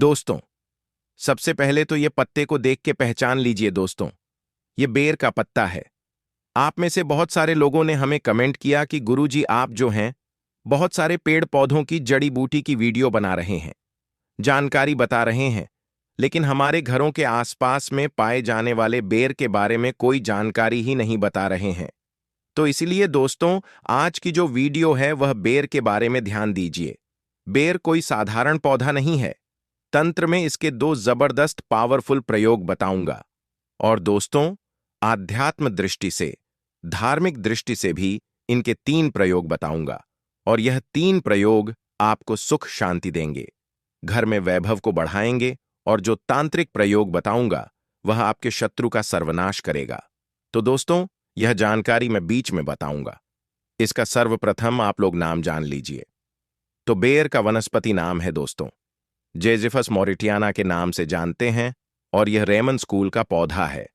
दोस्तों, सबसे पहले तो ये पत्ते को देख के पहचान लीजिए दोस्तों, ये बेर का पत्ता है। आप में से बहुत सारे लोगों ने हमें कमेंट किया कि गुरुजी आप जो हैं, बहुत सारे पेड़ पौधों की जड़ी बूटी की वीडियो बना रहे हैं, जानकारी बता रहे हैं, लेकिन हमारे घरों के आसपास में पाए जाने वाले बेर के बारे में कोई जानकारी ही नहीं बता रहे हैं। तो इसलिए दोस्तों, आज की जो वीडियो है वह बेर के बारे में ध्यान दीजिए। बेर कोई साधारण पौधा नहीं है। तंत्र में इसके दो जबरदस्त पावरफुल प्रयोग बताऊंगा, और दोस्तों, आध्यात्म दृष्टि से, धार्मिक दृष्टि से भी इनके 3 प्रयोग बताऊंगा, और यह 3 प्रयोग आपको सुख शांति देंगे, घर में वैभव को बढ़ाएंगे, और जो तांत्रिक प्रयोग बताऊंगा वह आपके शत्रु का सर्वनाश करेगा। तो दोस्तों, यह जानकारी मैं बीच में बताऊंगा। इसका सर्वप्रथम आप लोग नाम जान लीजिए। तो बेर का वनस्पति नाम है दोस्तों, जेजिफस मॉरिटियाना के नाम से जानते हैं, और यह रेमन स्कूल का पौधा है।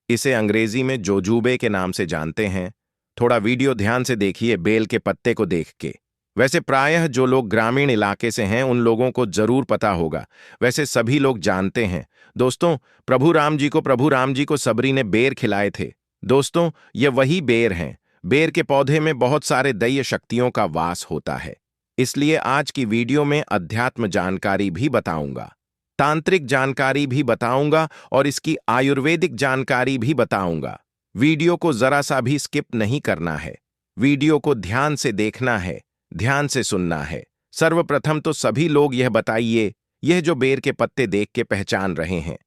इसे अंग्रेजी में जोजूबे के नाम से जानते हैं। थोड़ा वीडियो ध्यान से देखिए बेल के पत्ते को देख के। वैसे प्रायः जो लोग ग्रामीण इलाके से हैं उन लोगों को जरूर पता होगा, वैसे सभी लोग जानते हैं। दोस्तों, प्रभु राम जी को सबरी ने बेर खिलाए थे। दोस्तों, ये वही बेर हैं। बेर के पौधे में बहुत सारे दैवीय शक्तियों का वास होता है, इसलिए आज की वीडियो में अध्यात्म जानकारी भी बताऊंगा, तांत्रिक जानकारी भी बताऊंगा, और इसकी आयुर्वेदिक जानकारी भी बताऊंगा। वीडियो को जरा सा भी स्किप नहीं करना है, वीडियो को ध्यान से देखना है, ध्यान से सुनना है। सर्वप्रथम तो सभी लोग यह बताइए, यह जो बेर के पत्ते देख के पहचान रहे हैं,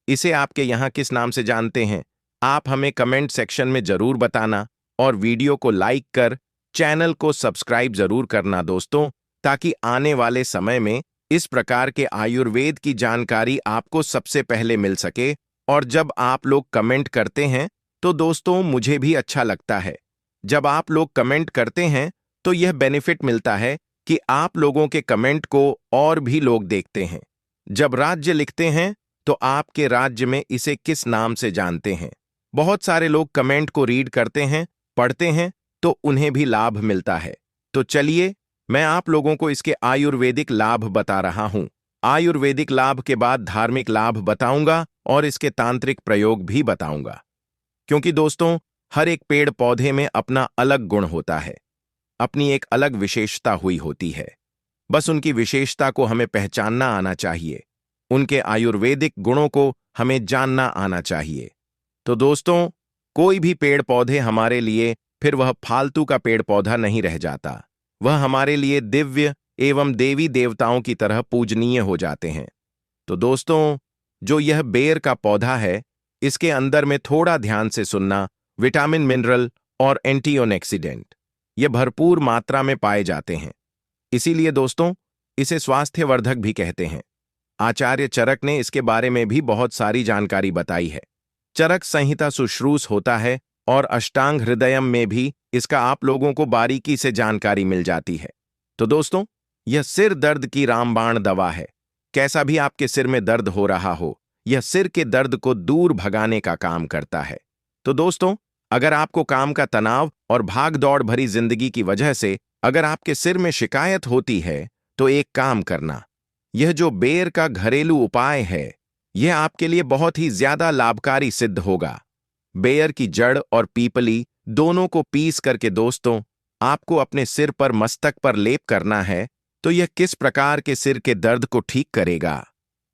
इसे आपके यहाँ किस नाम से जानते हैं? आप हमें कमेंट सेक्शन में जरूर बताना, और वीडियो को लाइक कर चैनल को सब्सक्राइब जरूर करना दोस्तों, ताकि आने वाले समय में इस प्रकार के आयुर्वेद की जानकारी आपको सबसे पहले मिल सके। और जब आप लोग कमेंट करते हैं तो दोस्तों, मुझे भी अच्छा लगता है। जब आप लोग कमेंट करते हैं तो यह बेनिफिट मिलता है कि आप लोगों के कमेंट को और भी लोग देखते हैं। जब राज्य लिखते हैं तो आपके राज्य में इसे किस नाम से जानते हैं? बहुत सारे लोग कमेंट को रीड करते हैं, पढ़ते हैं, तो उन्हें भी लाभ मिलता है। तो चलिए, मैं आप लोगों को इसके आयुर्वेदिक लाभ बता रहा हूं। आयुर्वेदिक लाभ के बाद धार्मिक लाभ बताऊंगा, और इसके तांत्रिक प्रयोग भी बताऊंगा। क्योंकि दोस्तों, हर एक पेड़ पौधे में अपना अलग गुण होता है, अपनी एक अलग विशेषता हुई होती है। बस उनकी विशेषता को हमें पहचानना आना चाहिए, उनके आयुर्वेदिक गुणों को हमें जानना आना चाहिए। तो दोस्तों, कोई भी पेड़ पौधे हमारे लिए फिर वह फालतू का पेड़ पौधा नहीं रह जाता, वह हमारे लिए दिव्य एवं देवी देवताओं की तरह पूजनीय हो जाते हैं। तो दोस्तों, जो यह बेर का पौधा है, इसके अंदर में थोड़ा ध्यान से सुनना, विटामिन, मिनरल और एंटीऑक्सीडेंट ये भरपूर मात्रा में पाए जाते हैं। इसीलिए दोस्तों, इसे स्वास्थ्यवर्धक भी कहते हैं। आचार्य चरक ने इसके बारे में भी बहुत सारी जानकारी बताई है। चरक संहिता सुश्रूष होता है, और अष्टांग हृदयम में भी इसका आप लोगों को बारीकी से जानकारी मिल जाती है। तो दोस्तों, यह सिर दर्द की रामबाण दवा है। कैसा भी आपके सिर में दर्द हो रहा हो, यह सिर के दर्द को दूर भगाने का काम करता है। तो दोस्तों, अगर आपको काम का तनाव और भाग दौड़ भरी जिंदगी की वजह से अगर आपके सिर में शिकायत होती है, तो एक काम करना, यह जो बेर का घरेलू उपाय है, यह आपके लिए बहुत ही ज्यादा लाभकारी सिद्ध होगा। बेर की जड़ और पीपली दोनों को पीस करके दोस्तों, आपको अपने सिर पर, मस्तक पर लेप करना है। तो यह किस प्रकार के सिर के दर्द को ठीक करेगा?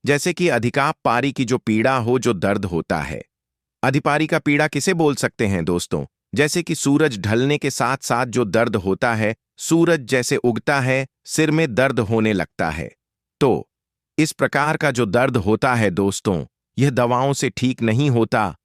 जैसे कि अधिकाप पारी की जो पीड़ा हो, जो दर्द होता है। अधिपारी का पीड़ा किसे बोल सकते हैं दोस्तों? जैसे कि सूरज ढलने के साथ साथ जो दर्द होता है, सूरज जैसे उगता है, सिर में दर्द होने लगता है। तो इस प्रकार का जो दर्द होता है दोस्तों, यह दवाओं से ठीक नहीं होता।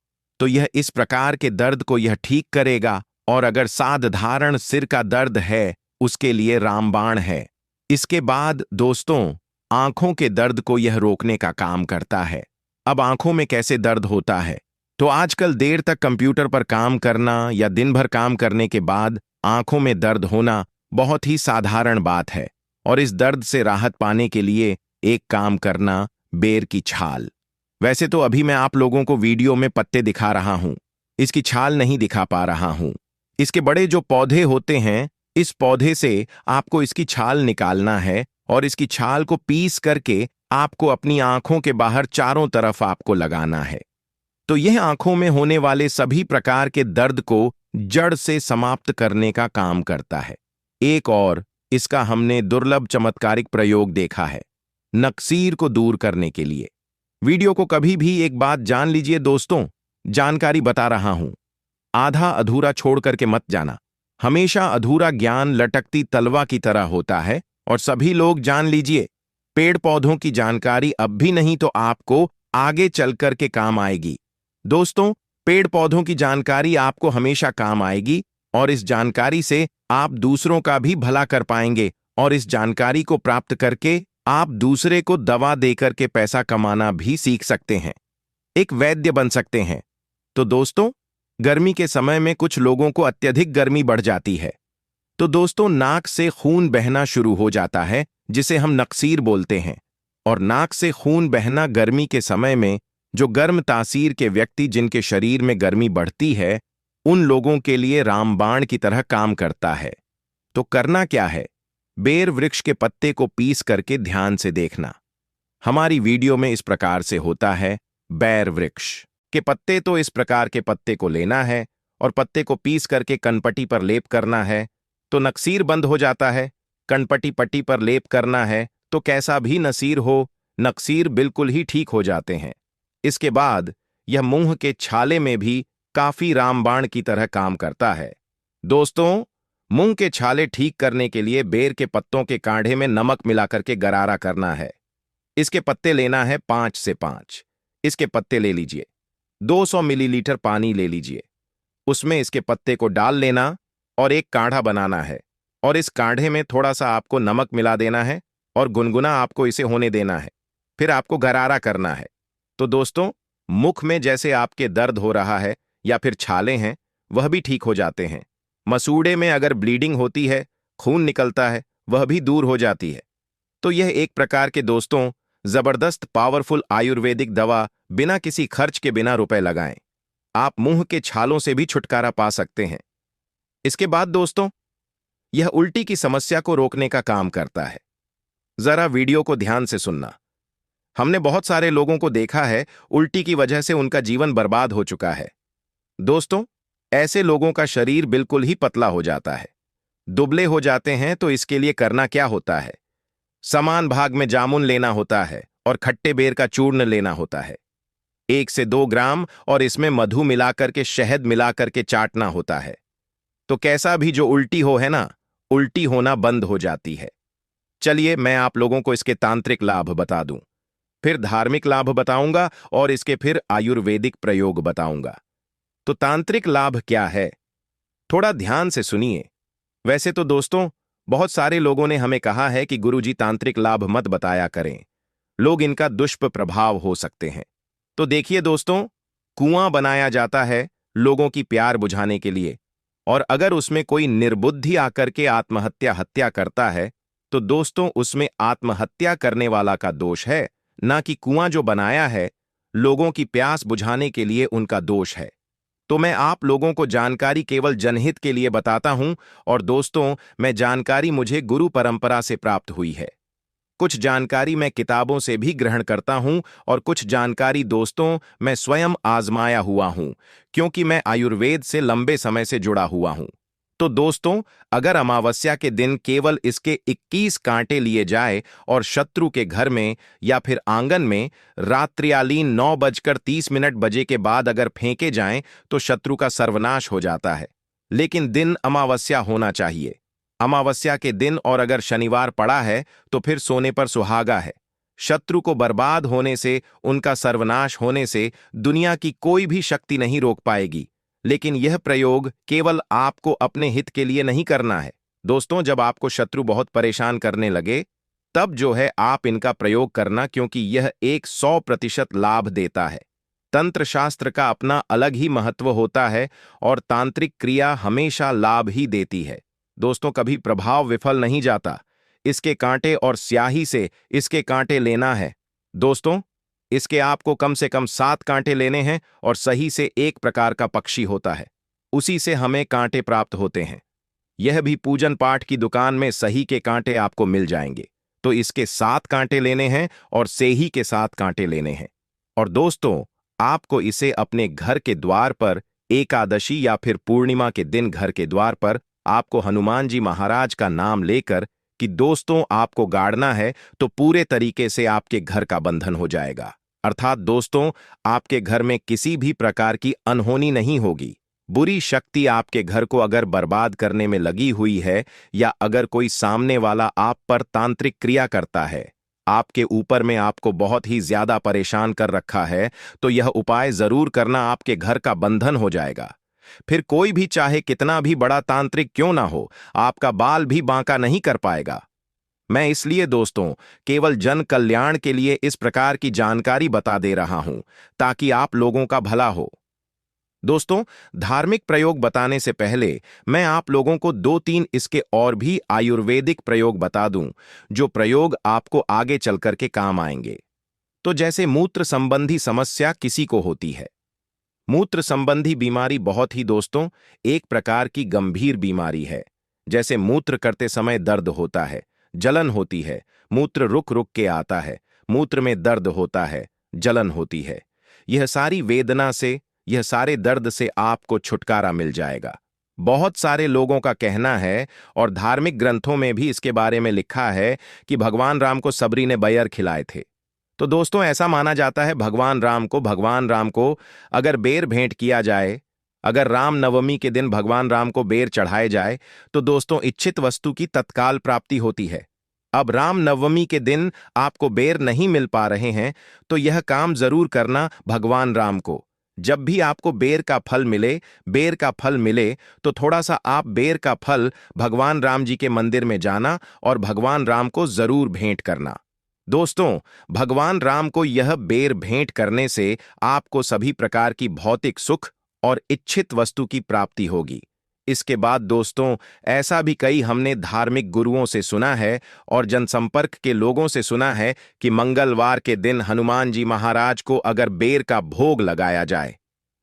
तो यह इस प्रकार के दर्द को यह ठीक करेगा। और अगर साधारण सिर का दर्द है, उसके लिए रामबाण है। इसके बाद दोस्तों, आंखों के दर्द को यह रोकने का काम करता है। अब आंखों में कैसे दर्द होता है? तो आजकल देर तक कंप्यूटर पर काम करना या दिन भर काम करने के बाद आंखों में दर्द होना बहुत ही साधारण बात है। और इस दर्द से राहत पाने के लिए एक काम करना, बेर की छाल। वैसे तो अभी मैं आप लोगों को वीडियो में पत्ते दिखा रहा हूं, इसकी छाल नहीं दिखा पा रहा हूं। इसके बड़े जो पौधे होते हैं, इस पौधे से आपको इसकी छाल निकालना है, और इसकी छाल को पीस करके आपको अपनी आंखों के बाहर चारों तरफ आपको लगाना है। तो यह आंखों में होने वाले सभी प्रकार के दर्द को जड़ से समाप्त करने का काम करता है। एक और इसका हमने दुर्लभ चमत्कारिक प्रयोग देखा है, नक्सीर को दूर करने के लिए। वीडियो को कभी भी एक बात जान लीजिए दोस्तों, जानकारी बता रहा हूं, आधा अधूरा छोड़ करके मत जाना। हमेशा अधूरा ज्ञान लटकती तलवा की तरह होता है, और सभी लोग जान लीजिए, पेड़ पौधों की जानकारी अब भी नहीं तो आपको आगे चल कर के काम आएगी। दोस्तों, पेड़ पौधों की जानकारी आपको हमेशा काम आएगी, और इस जानकारी से आप दूसरों का भी भला कर पाएंगे, और इस जानकारी को प्राप्त करके आप दूसरे को दवा देकर के पैसा कमाना भी सीख सकते हैं, एक वैद्य बन सकते हैं। तो दोस्तों, गर्मी के समय में कुछ लोगों को अत्यधिक गर्मी बढ़ जाती है, तो दोस्तों नाक से खून बहना शुरू हो जाता है, जिसे हम नक्सीर बोलते हैं। और नाक से खून बहना गर्मी के समय में जो गर्म तासीर के व्यक्ति जिनके शरीर में गर्मी बढ़ती है, उन लोगों के लिए रामबाण की तरह काम करता है। तो करना क्या है, बेर वृक्ष के पत्ते को पीस करके ध्यान से देखना। हमारी वीडियो में इस प्रकार से होता है, बेर वृक्ष के पत्ते, तो इस प्रकार के पत्ते को लेना है और पत्ते को पीस करके कनपटी पर लेप करना है, तो नक्सीर बंद हो जाता है। कनपटी पट्टी पर लेप करना है तो कैसा भी नसीर हो, नक्सीर बिल्कुल ही ठीक हो जाते हैं। इसके बाद यह मुंह के छाले में भी काफी रामबाण की तरह काम करता है। दोस्तों, मुंह के छाले ठीक करने के लिए बेर के पत्तों के काढ़े में नमक मिलाकर के गरारा करना है। इसके पत्ते लेना है 5 से 5। इसके पत्ते ले लीजिए, 200 मिलीलीटर पानी ले लीजिए, उसमें इसके पत्ते को डाल लेना और एक काढ़ा बनाना है, और इस काढ़े में थोड़ा सा आपको नमक मिला देना है और गुनगुना आपको इसे होने देना है। फिर आपको गरारा करना है। तो दोस्तों, मुख में जैसे आपके दर्द हो रहा है या फिर छाले हैं, वह भी ठीक हो जाते हैं। मसूड़े में अगर ब्लीडिंग होती है, खून निकलता है, वह भी दूर हो जाती है। तो यह एक प्रकार के दोस्तों जबरदस्त पावरफुल आयुर्वेदिक दवा, बिना किसी खर्च के, बिना रुपए लगाएं आप मुंह के छालों से भी छुटकारा पा सकते हैं। इसके बाद दोस्तों, यह उल्टी की समस्या को रोकने का काम करता है। जरा वीडियो को ध्यान से सुनना। हमने बहुत सारे लोगों को देखा है, उल्टी की वजह से उनका जीवन बर्बाद हो चुका है। दोस्तों, ऐसे लोगों का शरीर बिल्कुल ही पतला हो जाता है, दुबले हो जाते हैं। तो इसके लिए करना क्या होता है, समान भाग में जामुन लेना होता है और खट्टे बेर का चूर्ण लेना होता है, 1 से 2 ग्राम, और इसमें मधु मिलाकर के, शहद मिलाकर के चाटना होता है। तो कैसा भी जो उल्टी हो है ना, उल्टी होना बंद हो जाती है। चलिए मैं आप लोगों को इसके तांत्रिक लाभ बता दूं, फिर धार्मिक लाभ बताऊंगा और इसके फिर आयुर्वेदिक प्रयोग बताऊंगा। तो तांत्रिक लाभ क्या है, थोड़ा ध्यान से सुनिए। वैसे तो दोस्तों, बहुत सारे लोगों ने हमें कहा है कि गुरुजी तांत्रिक लाभ मत बताया करें, लोग इनका दुष्प्रभाव हो सकते हैं। तो देखिए दोस्तों, कुआं बनाया जाता है लोगों की प्यार बुझाने के लिए, और अगर उसमें कोई निर्बुद्धि आकर के हत्या करता है, तो दोस्तों उसमें आत्महत्या करने वाला का दोष है, ना कि कुआं जो बनाया है लोगों की प्यास बुझाने के लिए उनका दोष है। तो मैं आप लोगों को जानकारी केवल जनहित के लिए बताता हूं, और दोस्तों मैं जानकारी मुझे गुरु परंपरा से प्राप्त हुई है। कुछ जानकारी मैं किताबों से भी ग्रहण करता हूं, और कुछ जानकारी दोस्तों मैं स्वयं आजमाया हुआ हूं, क्योंकि मैं आयुर्वेद से लंबे समय से जुड़ा हुआ हूं। तो दोस्तों, अगर अमावस्या के दिन केवल इसके 21 कांटे लिए जाए और शत्रु के घर में या फिर आंगन में रात्रियालीन 9:30 बजे के बाद अगर फेंके जाएं, तो शत्रु का सर्वनाश हो जाता है। लेकिन दिन अमावस्या होना चाहिए, अमावस्या के दिन, और अगर शनिवार पड़ा है तो फिर सोने पर सुहागा है। शत्रु को बर्बाद होने से, उनका सर्वनाश होने से दुनिया की कोई भी शक्ति नहीं रोक पाएगी। लेकिन यह प्रयोग केवल आपको अपने हित के लिए नहीं करना है दोस्तों। जब आपको शत्रु बहुत परेशान करने लगे, तब जो है आप इनका प्रयोग करना, क्योंकि यह 100% लाभ देता है। तंत्र शास्त्र का अपना अलग ही महत्व होता है, और तांत्रिक क्रिया हमेशा लाभ ही देती है दोस्तों, कभी प्रभाव विफल नहीं जाता। इसके कांटे और स्याही से इसके कांटे लेना है दोस्तों। इसके आपको कम से कम 7 कांटे लेने हैं, और सही से एक प्रकार का पक्षी होता है, उसी से हमें कांटे प्राप्त होते हैं। यह भी पूजन पाठ की दुकान में सही के कांटे आपको मिल जाएंगे। तो इसके 7 कांटे लेने हैं और सेही के 7 कांटे लेने हैं। और दोस्तों, आपको इसे अपने घर के द्वार पर एकादशी या फिर पूर्णिमा के दिन घर के द्वार पर आपको हनुमान जी महाराज का नाम लेकर कि दोस्तों आपको गाड़ना है, तो पूरे तरीके से आपके घर का बंधन हो जाएगा। अर्थात दोस्तों, आपके घर में किसी भी प्रकार की अनहोनी नहीं होगी। बुरी शक्ति आपके घर को अगर बर्बाद करने में लगी हुई है, या अगर कोई सामने वाला आप पर तांत्रिक क्रिया करता है, आपके ऊपर में आपको बहुत ही ज्यादा परेशान कर रखा है, तो यह उपाय जरूर करना, आपके घर का बंधन हो जाएगा। फिर कोई भी चाहे कितना भी बड़ा तांत्रिक क्यों ना हो, आपका बाल भी बांका नहीं कर पाएगा। मैं इसलिए दोस्तों केवल जन कल्याण के लिए इस प्रकार की जानकारी बता दे रहा हूं, ताकि आप लोगों का भला हो। दोस्तों, धार्मिक प्रयोग बताने से पहले मैं आप लोगों को 2-3 इसके और भी आयुर्वेदिक प्रयोग बता दूं, जो प्रयोग आपको आगे चलकर के काम आएंगे। तो जैसे मूत्र संबंधी समस्या किसी को होती है। मूत्र संबंधी बीमारी बहुत ही दोस्तों एक प्रकार की गंभीर बीमारी है। जैसे मूत्र करते समय दर्द होता है, जलन होती है, मूत्र रुक रुक के आता है, मूत्र में दर्द होता है, जलन होती है। यह सारी वेदना से, यह सारे दर्द से आपको छुटकारा मिल जाएगा। बहुत सारे लोगों का कहना है, और धार्मिक ग्रंथों में भी इसके बारे में लिखा है, कि भगवान राम को सबरी ने बेर खिलाए थे। तो दोस्तों ऐसा माना जाता है भगवान राम को अगर बेर भेंट किया जाए, अगर राम नवमी के दिन भगवान राम को बेर चढ़ाए जाए, तो दोस्तों इच्छित वस्तु की तत्काल प्राप्ति होती है। अब राम नवमी के दिन आपको बेर नहीं मिल पा रहे हैं, तो यह काम जरूर करना भगवान राम को। जब भी आपको बेर का फल मिले, तो थोड़ा सा आप बेर का फल भगवान राम जी के मंदिर में जाना और भगवान राम को जरूर भेंट करना। दोस्तों, भगवान राम को यह बेर भेंट करने से आपको सभी प्रकार की भौतिक सुख और इच्छित वस्तु की प्राप्ति होगी। इसके बाद दोस्तों ऐसा भी कई हमने धार्मिक गुरुओं से सुना है और जनसंपर्क के लोगों से सुना है कि मंगलवार के दिन हनुमान जी महाराज को अगर बेर का भोग लगाया जाए,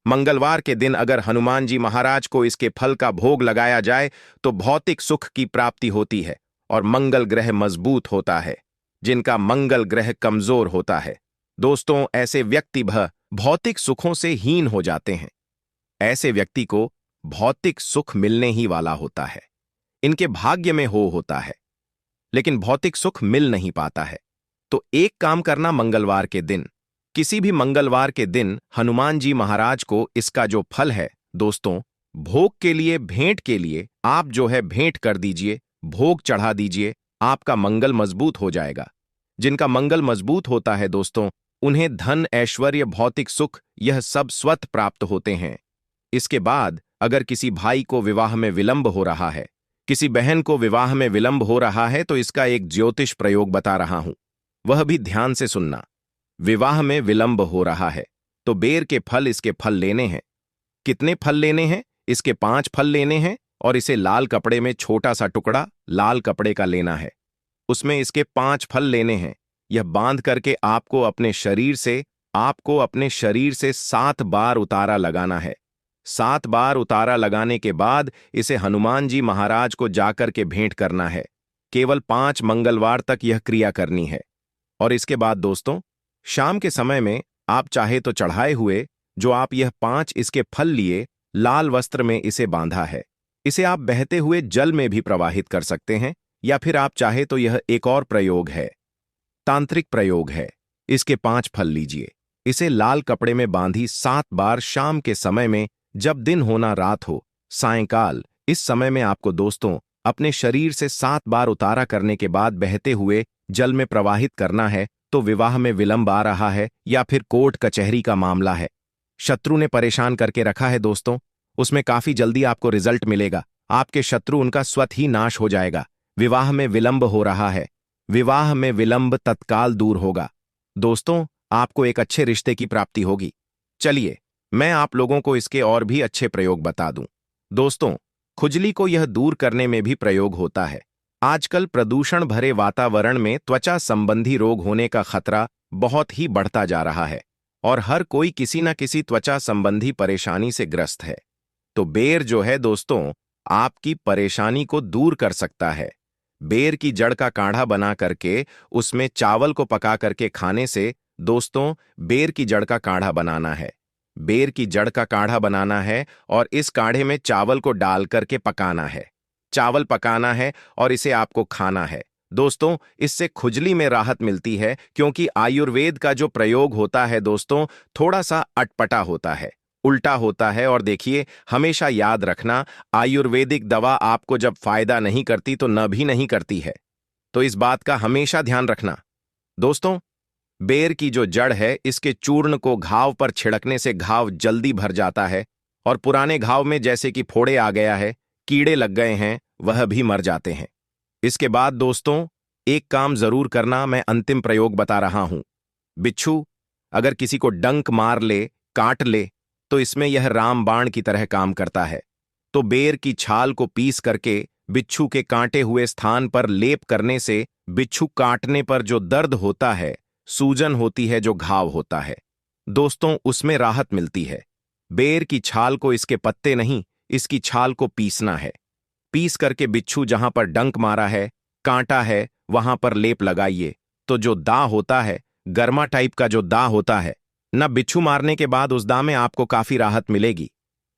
मंगलवार के दिन अगर हनुमान जी महाराज को इसके फल का भोग लगाया जाए, तो भौतिक सुख की प्राप्ति होती है और मंगल ग्रह मजबूत होता है। जिनका मंगल ग्रह कमजोर होता है दोस्तों, ऐसे व्यक्ति भौतिक सुखों से हीन हो जाते हैं। ऐसे व्यक्ति को भौतिक सुख मिलने ही वाला होता है, इनके भाग्य में होता है, लेकिन भौतिक सुख मिल नहीं पाता है। तो एक काम करना, मंगलवार के दिन, किसी भी मंगलवार के दिन हनुमान जी महाराज को इसका जो फल है दोस्तों, भोग के लिए, भेंट के लिए आप जो है भेंट कर दीजिए, भोग चढ़ा दीजिए, आपका मंगल मजबूत हो जाएगा। जिनका मंगल मजबूत होता है दोस्तों, उन्हें धन, ऐश्वर्य, भौतिक सुख यह सब स्वतः प्राप्त होते हैं। इसके बाद अगर किसी भाई को विवाह में विलंब हो रहा है, किसी बहन को विवाह में विलंब हो रहा है, तो इसका एक ज्योतिष प्रयोग बता रहा हूं, वह भी ध्यान से सुनना। विवाह में विलंब हो रहा है तो बेर के फल, इसके फल लेने हैं। कितने फल लेने हैं? इसके 5 फल लेने हैं और इसे लाल कपड़े में छोटा सा टुकड़ा लाल कपड़े का लेना है, उसमें इसके 5 फल लेने हैं। यह बांध करके आपको अपने शरीर से 7 बार उतारा लगाना है। 7 बार उतारा लगाने के बाद इसे हनुमान जी महाराज को जाकर के भेंट करना है। केवल 5 मंगलवार तक यह क्रिया करनी है। और इसके बाद दोस्तों शाम के समय में आप चाहे तो चढ़ाए हुए जो आप यह 5 इसके फल लिए लाल वस्त्र में इसे बांधा है, इसे आप बहते हुए जल में भी प्रवाहित कर सकते हैं, या फिर आप चाहे तो यह एक और प्रयोग है, तांत्रिक प्रयोग है। इसके 5 फल लीजिए, इसे लाल कपड़े में बांधी 7 बार शाम के समय में, जब दिन होना रात हो, सायंकाल, इस समय में आपको दोस्तों अपने शरीर से 7 बार उतारा करने के बाद बहते हुए जल में प्रवाहित करना है। तो विवाह में विलंब आ रहा है या फिर कोर्ट कचहरी का मामला है, शत्रु ने परेशान करके रखा है दोस्तों, उसमें काफी जल्दी आपको रिजल्ट मिलेगा। आपके शत्रु उनका स्वतः ही नाश हो जाएगा। विवाह में विलंब हो रहा है, विवाह में विलंब तत्काल दूर होगा। दोस्तों आपको एक अच्छे रिश्ते की प्राप्ति होगी। चलिए मैं आप लोगों को इसके और भी अच्छे प्रयोग बता दूं। दोस्तों खुजली को यह दूर करने में भी प्रयोग होता है। आजकल प्रदूषण भरे वातावरण में त्वचा संबंधी रोग होने का खतरा बहुत ही बढ़ता जा रहा है और हर कोई किसी न किसी त्वचा संबंधी परेशानी से ग्रस्त है। तो बेर जो है दोस्तों आपकी परेशानी को दूर कर सकता है। बेर की जड़ का काढ़ा बना करके उसमें चावल को पका करके खाने से दोस्तों बेर की जड़ का काढ़ा बनाना है। बेर की जड़ का काढ़ा बनाना है और इस काढ़े में चावल को डाल करके पकाना है। चावल पकाना है और इसे आपको खाना है। दोस्तों इससे खुजली में राहत मिलती है, क्योंकि आयुर्वेद का जो प्रयोग होता है दोस्तों थोड़ा सा अटपटा होता है, उल्टा होता है। और देखिए, हमेशा याद रखना, आयुर्वेदिक दवा आपको जब फायदा नहीं करती तो न भी नहीं करती है, तो इस बात का हमेशा ध्यान रखना। दोस्तों बेर की जो जड़ है, इसके चूर्ण को घाव पर छिड़कने से घाव जल्दी भर जाता है और पुराने घाव में जैसे कि फोड़े आ गया है, कीड़े लग गए हैं, वह भी मर जाते हैं। इसके बाद दोस्तों एक काम जरूर करना, मैं अंतिम प्रयोग बता रहा हूं। बिच्छू अगर किसी को डंक मार ले, काट ले, तो इसमें यह रामबाण की तरह काम करता है। तो बेर की छाल को पीस करके बिच्छू के कांटे हुए स्थान पर लेप करने से बिच्छू काटने पर जो दर्द होता है, सूजन होती है, जो घाव होता है दोस्तों, उसमें राहत मिलती है। बेर की छाल को, इसके पत्ते नहीं, इसकी छाल को पीसना है। पीस करके बिच्छू जहां पर डंक मारा है, कांटा है, वहां पर लेप लगाइए, तो जो दाग होता है, गर्मा टाइप का जो दाग होता है ना, बिच्छू मारने के बाद उस दाग में आपको काफी राहत मिलेगी।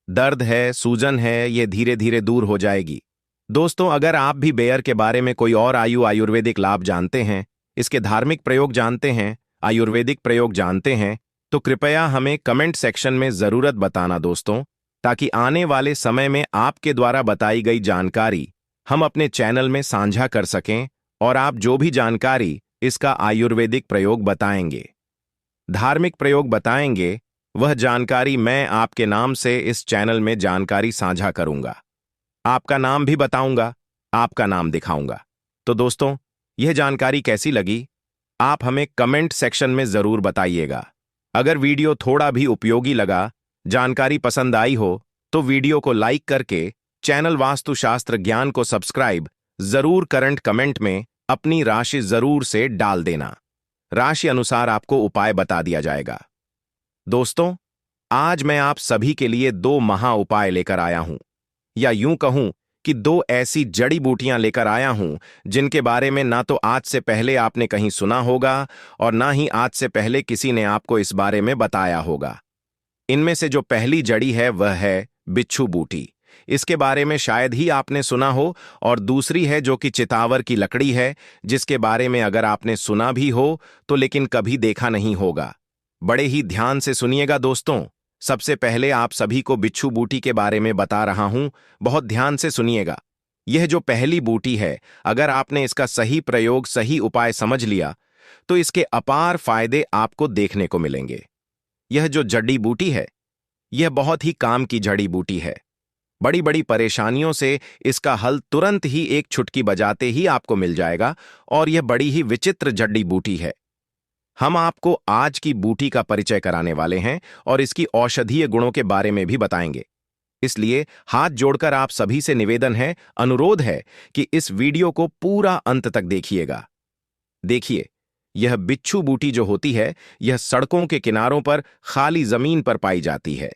दर्द है, सूजन है, ये धीरे धीरे दूर हो जाएगी। दोस्तों अगर आप भी बेर के बारे में कोई और आयुर्वेदिक लाभ जानते हैं, इसके धार्मिक प्रयोग जानते हैं, आयुर्वेदिक प्रयोग जानते हैं, तो कृपया हमें कमेंट सेक्शन में जरूरत बताना दोस्तों, ताकि आने वाले समय में आपके द्वारा बताई गई जानकारी हम अपने चैनल में साझा कर सकें और आप जो भी जानकारी इसका आयुर्वेदिक प्रयोग बताएंगे, धार्मिक प्रयोग बताएंगे, वह जानकारी मैं आपके नाम से इस चैनल में जानकारी साझा करूंगा। आपका नाम भी बताऊंगा, आपका नाम दिखाऊंगा। तो दोस्तों यह जानकारी कैसी लगी, आप हमें कमेंट सेक्शन में जरूर बताइएगा। अगर वीडियो थोड़ा भी उपयोगी लगा, जानकारी पसंद आई हो, तो वीडियो को लाइक करके चैनल वास्तुशास्त्र ज्ञान को सब्सक्राइब जरूर करंट कमेंट में अपनी राशि जरूर से डाल देना। राशि अनुसार आपको उपाय बता दिया जाएगा। दोस्तों आज मैं आप सभी के लिए 2 महा उपाय लेकर आया हूं, या यूं कहूं कि 2 ऐसी जड़ी बूटियां लेकर आया हूं जिनके बारे में ना तो आज से पहले आपने कहीं सुना होगा और ना ही आज से पहले किसी ने आपको इस बारे में बताया होगा। इनमें से जो पहली जड़ी है वह है बिच्छू बूटी, इसके बारे में शायद ही आपने सुना हो, और दूसरी है जो कि चितावर की लकड़ी है, जिसके बारे में अगर आपने सुना भी हो तो लेकिन कभी देखा नहीं होगा। बड़े ही ध्यान से सुनिएगा दोस्तों, सबसे पहले आप सभी को बिच्छू बूटी के बारे में बता रहा हूं, बहुत ध्यान से सुनिएगा। यह जो पहली बूटी है, अगर आपने इसका सही प्रयोग, सही उपाय समझ लिया तो इसके अपार फायदे आपको देखने को मिलेंगे। यह जो जड़ी बूटी है, यह बहुत ही काम की जड़ी बूटी है। बड़ी बड़ी परेशानियों से इसका हल तुरंत ही एक चुटकी बजाते ही आपको मिल जाएगा, और यह बड़ी ही विचित्र जड़ी बूटी है। हम आपको आज की बूटी का परिचय कराने वाले हैं और इसकी औषधीय गुणों के बारे में भी बताएंगे। इसलिए हाथ जोड़कर आप सभी से निवेदन है, अनुरोध है कि इस वीडियो को पूरा अंत तक देखिएगा। देखिए, यह बिच्छू बूटी जो होती है, यह सड़कों के किनारों पर खाली जमीन पर पाई जाती है।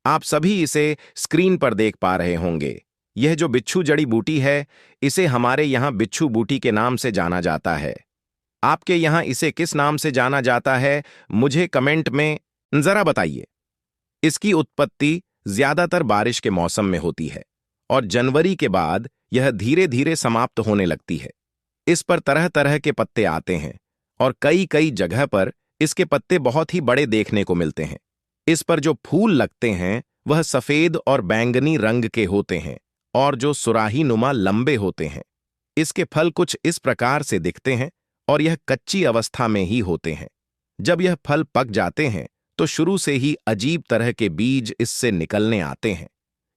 आप सभी इसे स्क्रीन पर देख पा रहे होंगे। यह जो बिच्छू जड़ी बूटी है, इसे हमारे यहां बिच्छू बूटी के नाम से जाना जाता है। आपके यहां इसे किस नाम से जाना जाता है, मुझे कमेंट में जरा बताइए। इसकी उत्पत्ति ज्यादातर बारिश के मौसम में होती है और जनवरी के बाद यह धीरे धीरे समाप्त होने लगती है। इस पर तरह तरह के पत्ते आते हैं और कई कई जगह पर इसके पत्ते बहुत ही बड़े देखने को मिलते हैं। इस पर जो फूल लगते हैं वह सफेद और बैंगनी रंग के होते हैं और जो सुराही नुमा लंबे होते हैं। इसके फल कुछ इस प्रकार से दिखते हैं और यह कच्ची अवस्था में ही होते हैं। जब यह फल पक जाते हैं तो शुरू से ही अजीब तरह के बीज इससे निकलने आते हैं।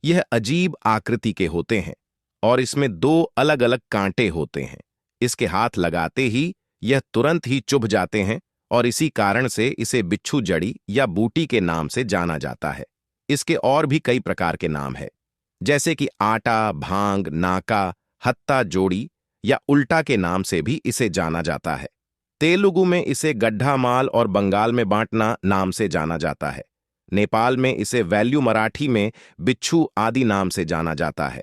यह अजीब आकृति के होते हैं और इसमें 2 अलग अलग कांटे होते हैं। इसके हाथ लगाते ही यह तुरंत ही चुभ जाते हैं और इसी कारण से इसे बिच्छू जड़ी या बूटी के नाम से जाना जाता है। इसके और भी कई प्रकार के नाम है, जैसे कि आटा, भांग, नाका, हत्ता जोड़ी या उल्टा के नाम से भी इसे जाना जाता है। तेलुगु में इसे गड्ढा माल और बंगाल में बांटना नाम से जाना जाता है। नेपाल में इसे वैल्यू, मराठी में बिच्छू आदि नाम से जाना जाता है।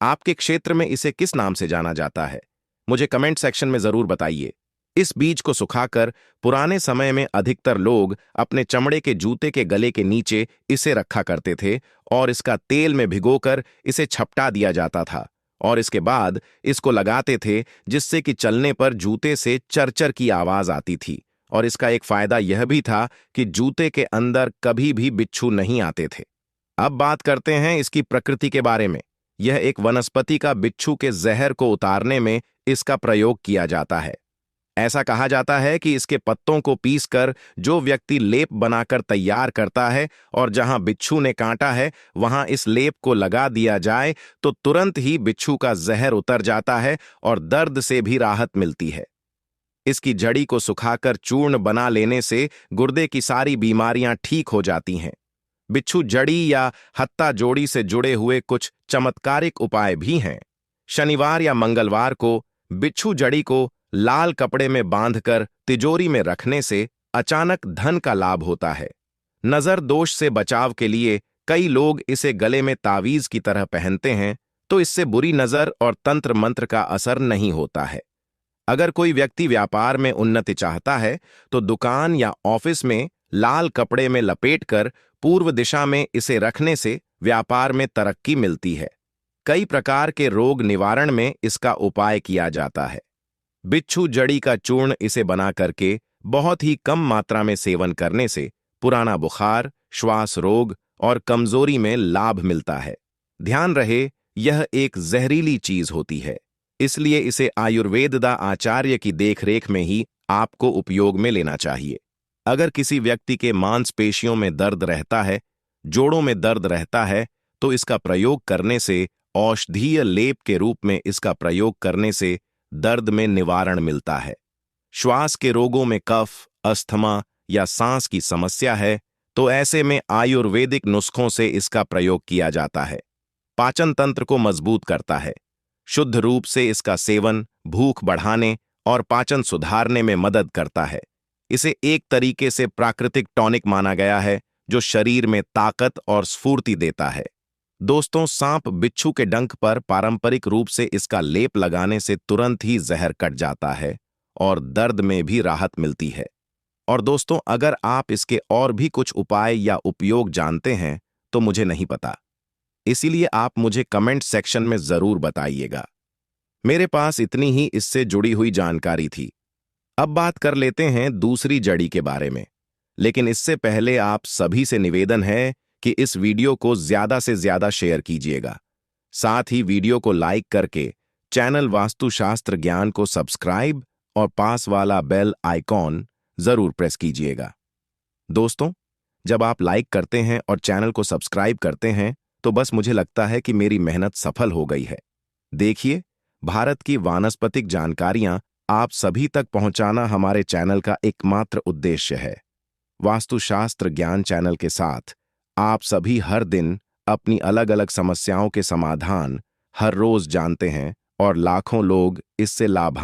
आपके क्षेत्र में इसे किस नाम से जाना जाता है? मुझे कमेंट सेक्शन में जरूर बताइए। इस बीज को सुखाकर पुराने समय में अधिकतर लोग अपने चमड़े के जूते के गले के नीचे इसे रखा करते थे और इसका तेल में भिगोकर इसे छपटा दिया जाता था और इसके बाद इसको लगाते थे, जिससे कि चलने पर जूते से चरचर की आवाज आती थी। और इसका एक फायदा यह भी था कि जूते के अंदर कभी भी बिच्छू नहीं आते थे। अब बात करते हैं इसकी प्रकृति के बारे में। यह एक वनस्पति का बिच्छू के जहर को उतारने में इसका प्रयोग किया जाता है। ऐसा कहा जाता है कि इसके पत्तों को पीसकर जो व्यक्ति लेप बनाकर तैयार करता है और जहां बिच्छू ने काटा है वहां इस लेप को लगा दिया जाए तो तुरंत ही बिच्छू का जहर उतर जाता है और दर्द से भी राहत मिलती है। इसकी जड़ी को सुखाकर चूर्ण बना लेने से गुर्दे की सारी बीमारियां ठीक हो जाती हैं। बिच्छू जड़ी या हत्ता जोड़ी से जुड़े हुए कुछ चमत्कारिक उपाय भी हैं। शनिवार या मंगलवार को बिच्छू जड़ी को लाल कपड़े में बांधकर तिजोरी में रखने से अचानक धन का लाभ होता है। नजर दोष से बचाव के लिए कई लोग इसे गले में तावीज की तरह पहनते हैं, तो इससे बुरी नजर और तंत्र मंत्र का असर नहीं होता है। अगर कोई व्यक्ति व्यापार में उन्नति चाहता है तो दुकान या ऑफिस में लाल कपड़े में लपेटकर पूर्व दिशा में इसे रखने से व्यापार में तरक्की मिलती है। कई प्रकार के रोग निवारण में इसका उपाय किया जाता है। बिच्छू जड़ी का चूर्ण इसे बना करके बहुत ही कम मात्रा में सेवन करने से पुराना बुखार, श्वास रोग और कमजोरी में लाभ मिलता है। ध्यान रहे, यह एक जहरीली चीज होती है, इसलिए इसे आयुर्वेदा आचार्य की देखरेख में ही आपको उपयोग में लेना चाहिए। अगर किसी व्यक्ति के मांसपेशियों में दर्द रहता है, जोड़ों में दर्द रहता है, तो इसका प्रयोग करने से, औषधीय लेप के रूप में इसका प्रयोग करने से दर्द में निवारण मिलता है। श्वास के रोगों में कफ, अस्थमा या सांस की समस्या है तो ऐसे में आयुर्वेदिक नुस्खों से इसका प्रयोग किया जाता है। पाचन तंत्र को मजबूत करता है। शुद्ध रूप से इसका सेवन भूख बढ़ाने और पाचन सुधारने में मदद करता है। इसे एक तरीके से प्राकृतिक टॉनिक माना गया है जो शरीर में ताकत और स्फूर्ति देता है। दोस्तों, सांप बिच्छू के डंक पर पारंपरिक रूप से इसका लेप लगाने से तुरंत ही जहर कट जाता है और दर्द में भी राहत मिलती है। और दोस्तों, अगर आप इसके और भी कुछ उपाय या उपयोग जानते हैं तो मुझे नहीं पता, इसीलिए आप मुझे कमेंट सेक्शन में जरूर बताइएगा। मेरे पास इतनी ही इससे जुड़ी हुई जानकारी थी। अब बात कर लेते हैं दूसरी जड़ी के बारे में, लेकिन इससे पहले आप सभी से निवेदन है कि इस वीडियो को ज्यादा से ज्यादा शेयर कीजिएगा। साथ ही वीडियो को लाइक करके चैनल वास्तुशास्त्र ज्ञान को सब्सक्राइब और पास वाला बेल आइकॉन जरूर प्रेस कीजिएगा। दोस्तों, जब आप लाइक करते हैं और चैनल को सब्सक्राइब करते हैं तो बस मुझे लगता है कि मेरी मेहनत सफल हो गई है। देखिए, भारत की वानस्पतिक जानकारियां आप सभी तक पहुंचाना हमारे चैनल का एकमात्र उद्देश्य है। वास्तुशास्त्र ज्ञान चैनल के साथ आप सभी हर दिन अपनी अलग अलग समस्याओं के समाधान हर रोज जानते हैं और लाखों लोग इससे लाभान्वित